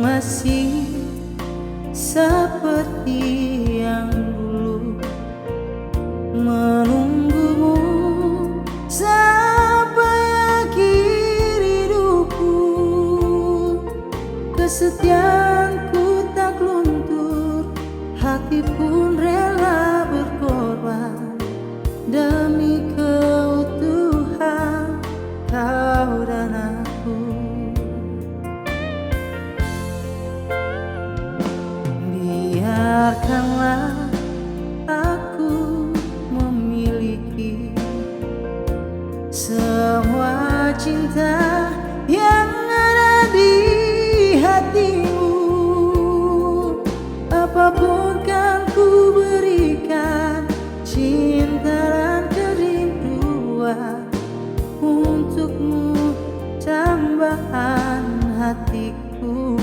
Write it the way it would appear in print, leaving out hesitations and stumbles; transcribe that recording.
masih seperti yang dulu, menunggumu sampai akhir hidupku. Kesetiaanku tak luntur, hati pun rela berkorban demi keutuhan kau dan aku. Biarkanlah aku memiliki semua cinta yang ada di hatimu. Apapun kan ku berikan, cinta dan kerinduan untukmu, tambahan hatiku.